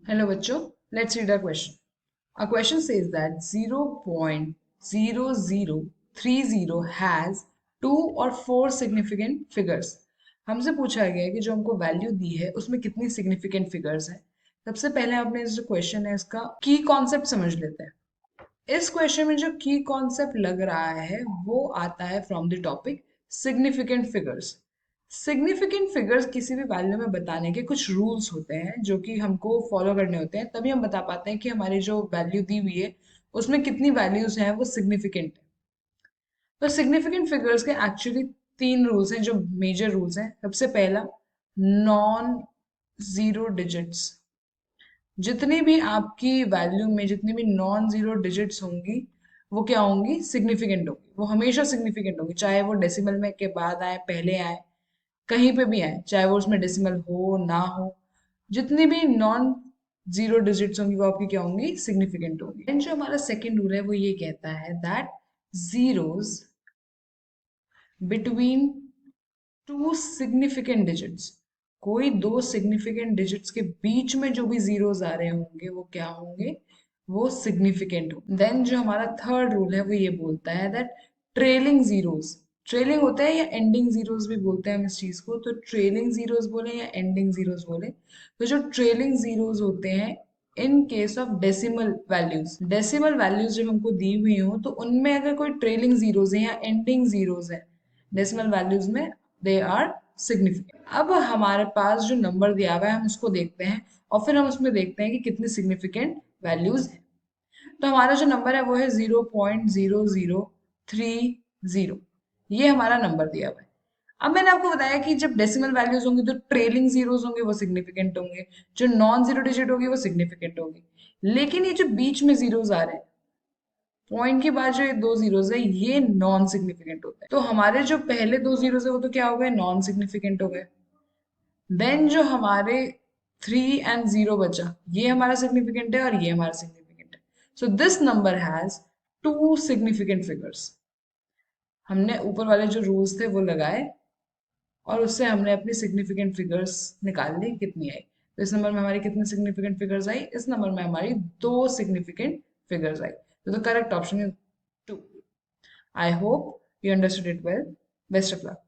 Hello बच्चों, let's read our question. Our question says that 0.0030 has two or four significant figures. हमसे पूछा गया है कि जो हमको वैल्यू दी है उसमें कितनी सिग्निफिकेंट फिगर्स हैं. सबसे पहले आपने जो क्वेश्चन है इसका की कॉन्सेप्ट समझ लेते हैं. इस क्वेश्चन में जो की कॉन्सेप्ट लग रहा है वो आता है from the topic significant figures. Significant figures किसी भी वैल्यू में बताने के कुछ रूल्स होते हैं जो कि हमको फॉलो करने होते हैं, तभी हम बता पाते हैं कि हमारी जो वैल्यू दी हुई है उसमें कितनी वैल्यूज हैं वो सिग्निफिकेंट है. तो सिग्निफिकेंट फिगर्स के एक्चुअली तीन रूल्स हैं जो मेजर रूल्स हैं. सबसे पहला, नॉन जीरो डिजिट्स. जितनी भी आपकी वैल्यू में जितनी भी नॉन जीरो डिजिट्स होंगी वो क्या होंगी, सिग्निफिकेंट होंगी. वो हमेशा सिग्निफिकेंट होंगी, चाहे वो डेसिमल में के बाद आए, पहले आए, कहीं पे भी आए, चाहे वो उसमें डेसिमल हो ना हो. जितनी भी नॉन जीरो डिजिट्स होंगी वो आपकी क्या होंगी, सिग्निफिकेंट होंगी. एंड जो हमारा सेकंड रूल है वो ये कहता है that zeros between two significant digits, कोई दो सिग्निफिकेंट डिजिट्स के बीच में जो भी जीरोस आ रहे होंगे वो क्या होंगे, वो सिग्निफिकेंट हो. देन जो हमारा थर्ड रूल है वो ये बोलता है दैट ट्रेलिंग जीरोस, ट्रेलिंग होता है या एंडिंग जीरोस भी बोलते हैं हम इस चीज को, तो ट्रेलिंग जीरोस बोले या एंडिंग जीरोस बोले, तो जो ट्रेलिंग जीरोस होते हैं in case of decimal values, decimal values जब हमको दी हुई हो तो उनमें अगर कोई ट्रेलिंग जीरोस है या एंडिंग जीरोस है डेसिमल वैल्यूज में, दे आर सिग्निफिकेंट. अब हमारे पास जो नंबर दिया हुआ है हम उसको देखते हैं और फिर हम उसमें देखते हैं कि कितनी सिग्निफिकेंट वैल्यूज है. तो हमारा जो नंबर है वो है 0.0030. ये हमारा नंबर दिया हुआ है. अब मैंने आपको बताया कि जब डेसिमल वैल्यूज होंगी तो ट्रेलिंग जीरोस होंगे वो सिग्निफिकेंट होंगे, जो नॉन जीरो डिजिट होगी वो सिग्निफिकेंट होगी. लेकिन ये जो बीच में जीरोस आ रहे हैं, पॉइंट के बाद जो ये दो जीरोस है ये नॉन सिग्निफिकेंट होते हैं. तो हमारे जो पहले दो जीरोस है वो तो क्या हो गए, नॉन सिग्निफिकेंट हो गए. देन जो हमारे 3 और 0 बचा ये हमारा सिग्निफिकेंट है और ये हमारा सिग्निफिकेंट है. So this number has two significant figures. हमने ऊपर वाले जो रूल्स थे वो लगाए और उससे हमने अपनी सिग्निफिकेंट फिगर्स निकाल ली कितनी आई. तो इस नंबर में हमारी कितनी सिग्निफिकेंट फिगर्स आई, इस नंबर में हमारी दो सिग्निफिकेंट फिगर्स आई. तो the correct option is 2. I hope you understood it well. Best of luck.